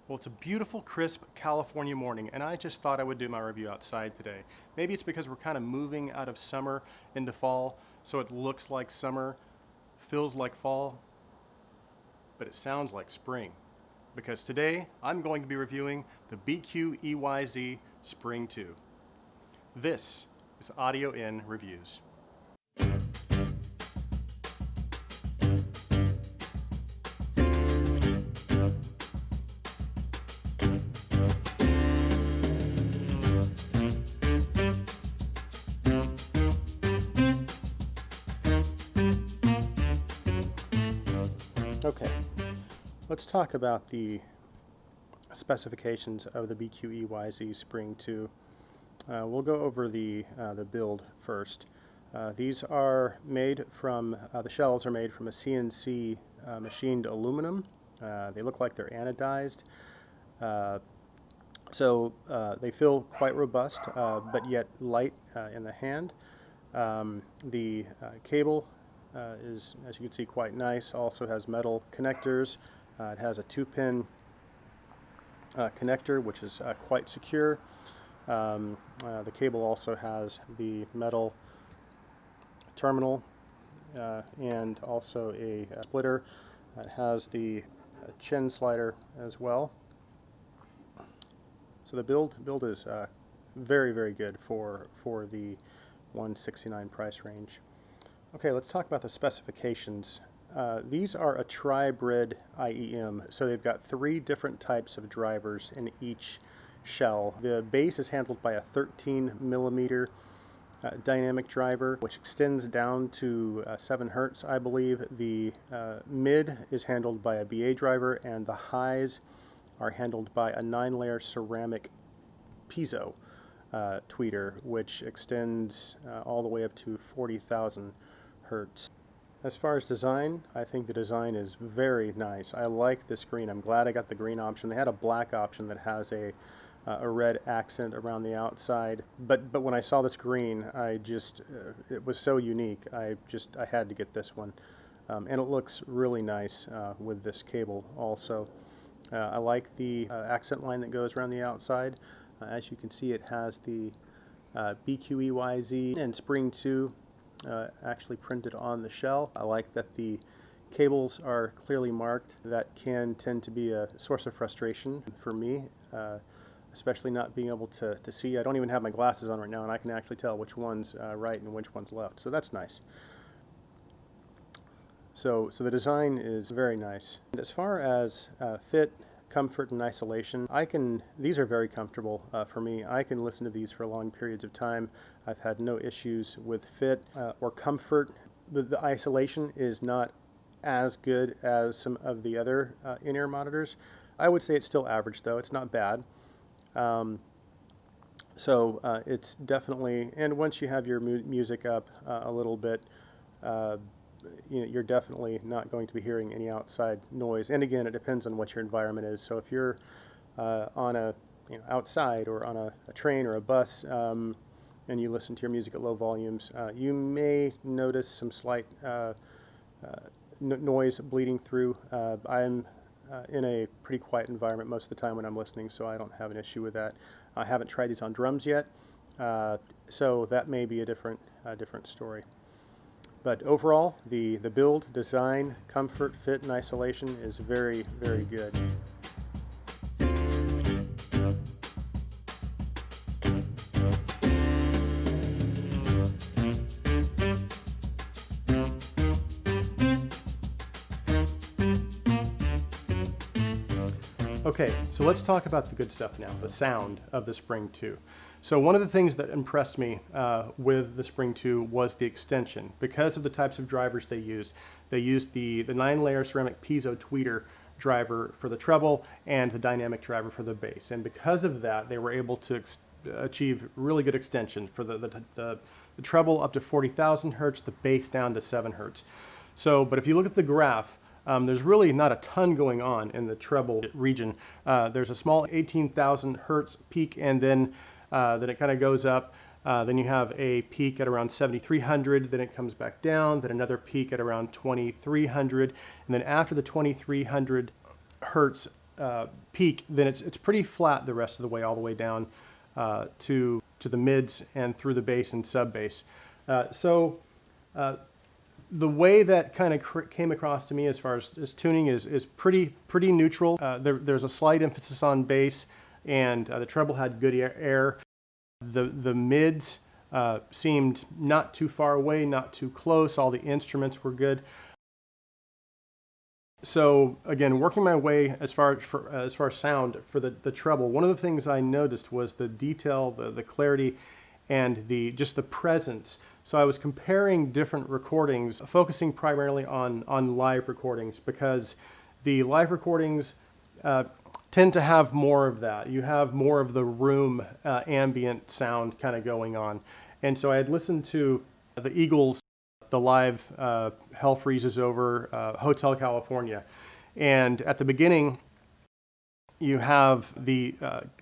Well, it's a beautiful, crisp California morning, and I just thought I would do my review outside today. Maybe it's because we're kind of moving out of summer into fall, so it looks like summer, feels like fall, but it sounds like spring. Because today, I'm going to be reviewing the BQEYZ Spring 2. This is Audio In Reviews. Okay, let's talk about the specifications of the BQEYZ Spring 2. We'll go over the build first. These are made from, the shells are made from a CNC machined aluminum. They look like they're anodized. So they feel quite robust, but yet light in the hand. The cable is, as you can see, quite nice. Also has metal connectors. It has a 2-pin connector, which is quite secure. The cable also has the metal terminal and also a splitter. It has the chin slider as well. So the build is very, very good for the $169 price range. Okay, let's talk about the specifications. These are a tri-brid IEM, so they've got 3 different types of drivers in each shell. The base is handled by a 13 millimeter dynamic driver, which extends down to 7 hertz, I believe. The mid is handled by a BA driver, and the highs are handled by a 9-layer ceramic piezo tweeter, which extends all the way up to 40,000 hertz. As far as design, I think the design is very nice. I like this green. I'm glad I got the green option. They had a black option that has a red accent around the outside, but when I saw this green, I just it was so unique. I had to get this one, and it looks really nice with this cable also. I like the accent line that goes around the outside. As you can see, it has the BQEYZ and Spring 2 actually printed on the shell. I like that the cables are clearly marked. That can tend to be a source of frustration for me, especially not being able to see. I don't even have my glasses on right now, and I can actually tell which one's right and which one's left, so that's nice. So the design is very nice. And as far as fit, comfort, and isolation, these are very comfortable for me. I can listen to these for long periods of time. I've had no issues with fit or comfort. The isolation is not as good as some of the other in-ear monitors. I would say it's still average, though. It's not bad. It's definitely, and once you have your music up a little bit, you're definitely not going to be hearing any outside noise. And again, it depends on what your environment is. So if you're on outside or on a train or a bus, and you listen to your music at low volumes, you may notice some slight noise bleeding through. I'm in a pretty quiet environment most of the time when I'm listening, so I don't have an issue with that. I haven't tried these on drums yet, so that may be a different story. But overall, the build, design, comfort, fit, and isolation is very, very good. Okay, so let's talk about the good stuff now, the sound of the Spring 2. So one of the things that impressed me with the Spring 2 was the extension. Because of the types of drivers they used the 9-layer ceramic piezo tweeter driver for the treble and the dynamic driver for the bass. And because of that, they were able to achieve really good extension for the treble up to 40,000 hertz, the bass down to 7 hertz. So, but if you look at the graph, there's really not a ton going on in the treble region. There's a small 18,000 hertz peak, and then it kind of goes up. Then you have a peak at around 7,300, then it comes back down, then another peak at around 2,300, and then after the 2,300 hertz peak, then it's pretty flat the rest of the way, all the way down to the mids and through the bass and sub bass. The way that kind of came across to me as far as tuning is pretty neutral. There's a slight emphasis on bass, and the treble had good air. The mids seemed not too far away, not too close. All the instruments were good. So again, working my way as far as sound for the treble, one of the things I noticed was the detail, the clarity, and just the presence. So I was comparing different recordings, focusing primarily on live recordings, because the live recordings tend to have more of that. You have more of the room ambient sound kind of going on. And so I had listened to the Eagles, the live Hell Freezes Over, Hotel California. And at the beginning, you have the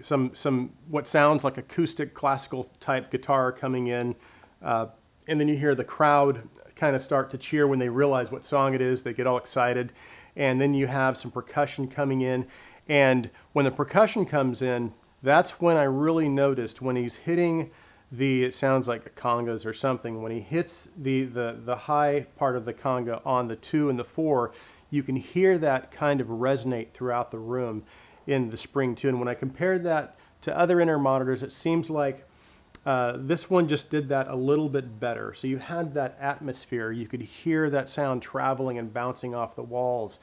some what sounds like acoustic classical type guitar coming in, and then you hear the crowd kind of start to cheer when they realize what song it is. They get all excited, and then you have some percussion coming in. And when the percussion comes in, that's when I really noticed when he's hitting it sounds like a congas or something. When he hits the high part of the conga on the 2 and the 4, you can hear that kind of resonate throughout the room in the Spring tune. When I compared that to other inner monitors, it seems like this one just did that a little bit better. So you had that atmosphere. You could hear that sound traveling and bouncing off the walls.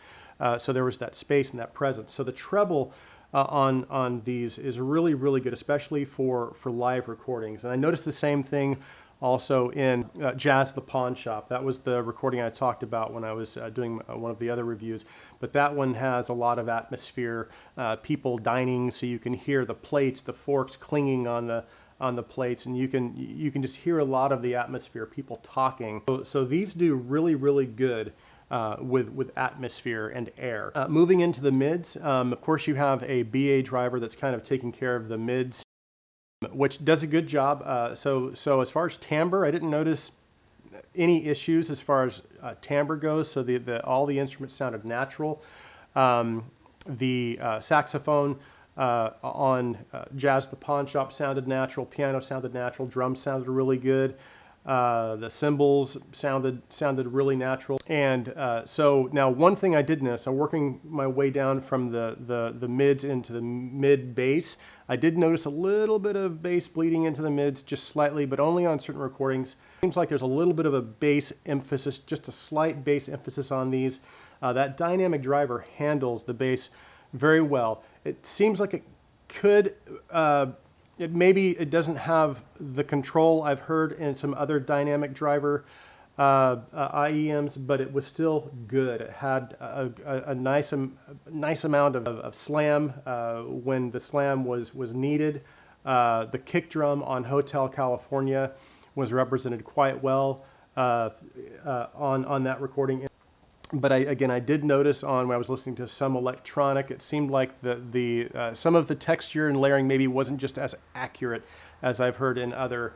So there was that space and that presence. So the treble on these is really good, especially for live recordings. And I noticed the same thing also in Jazz the Pawn Shop. That was the recording I talked about when I was doing one of the other reviews. But that one has a lot of atmosphere, people dining, so you can hear the plates, the forks clinging on the plates, and you can just hear a lot of the atmosphere, people talking. So these do really good with atmosphere and air. Moving into the mids, of course you have a BA driver that's kind of taking care of the mids, which does a good job. So as far as timbre, I didn't notice any issues as far as timbre goes. So all the instruments sounded natural. The saxophone on Jazz the Pawn Shop sounded natural, piano sounded natural, drums sounded really good. The cymbals sounded really natural. And so now one thing I did notice, I'm working my way down from the mids into the mid bass. I did notice a little bit of bass bleeding into the mids, just slightly, but only on certain recordings. Seems like there's a little bit of a bass emphasis, just a slight bass emphasis on these. That dynamic driver handles the bass very well. It seems like it could, maybe it doesn't have the control I've heard in some other dynamic driver IEMs, but it was still good. It had a nice amount of slam when the slam was needed. The kick drum on Hotel California was represented quite well on that recording. But I did notice when I was listening to some electronic, it seemed like some of the texture and layering maybe wasn't just as accurate as I've heard in other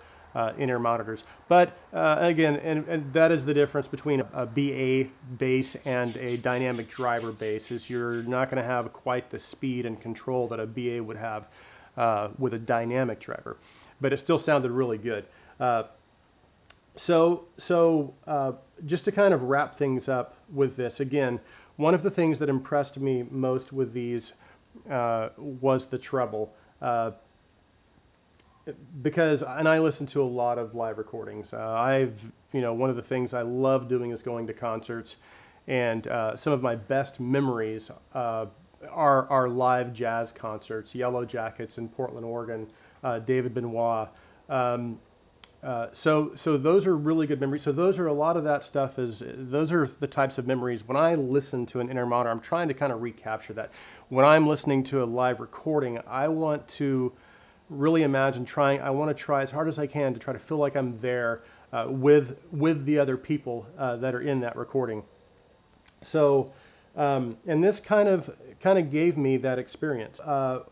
inner monitors. But again, and that is the difference between a BA bass and a dynamic driver bass, is you're not going to have quite the speed and control that a BA would have with a dynamic driver. But it still sounded really good. Just to kind of wrap things up with this, again, one of the things that impressed me most with these was the treble. Because I listen to a lot of live recordings. One of the things I love doing is going to concerts, and some of my best memories are live jazz concerts. Yellow Jackets in Portland, Oregon, David Benoit. So those are really good memories. So those are a lot of that stuff those are the types of memories. When I listen to an inner monitor, I'm trying to kind of recapture that. When I'm listening to a live recording, I want to really imagine I want to try as hard as I can to try to feel like I'm there with the other people that are in that recording. So, and this kind of gave me that experience.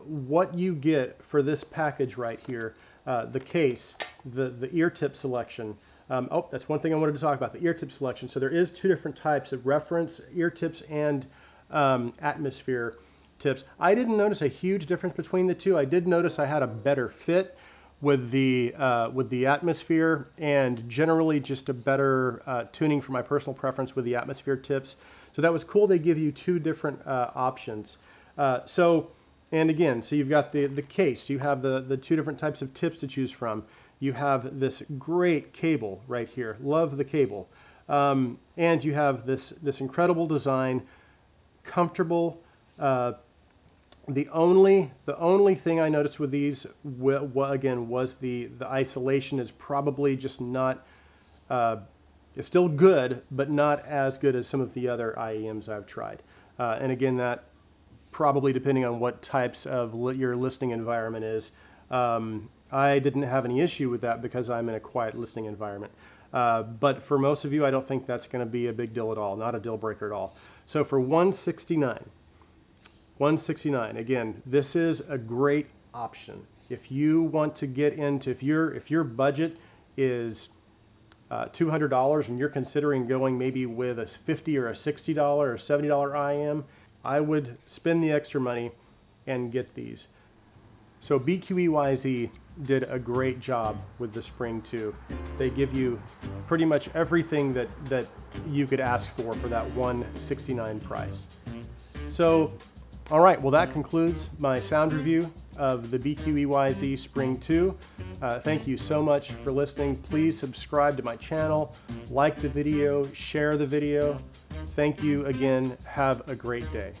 What you get for this package right here, the case, the ear tip selection. That's one thing I wanted to talk about, the ear tip selection. So there is two different types of reference ear tips and atmosphere tips. I didn't notice a huge difference between the two. I did notice I had a better fit with the atmosphere, and generally just a better tuning for my personal preference with the atmosphere tips. So that was cool. They give you two different options. And again, so you've got the case. You have the two different types of tips to choose from. You have this great cable right here. Love the cable. And you have this incredible design, comfortable. The only thing I noticed with these, again, was the isolation is probably just not, it's still good, but not as good as some of the other IEMs I've tried. And again, that probably depending on what types of your listening environment is. I didn't have any issue with that because I'm in a quiet listening environment. But for most of you, I don't think that's going to be a big deal at all, not a deal breaker at all. So for $169, again, this is a great option. If you want to get into, if your budget is $200 and you're considering going maybe with a $50 or a $60 or $70 IM, I would spend the extra money and get these. So BQEYZ did a great job with the Spring 2. They give you pretty much everything that you could ask for that $169 price. So, all right, well that concludes my sound review of the BQEYZ Spring 2. Thank you so much for listening. Please subscribe to my channel, like the video, share the video. Thank you again. Have a great day.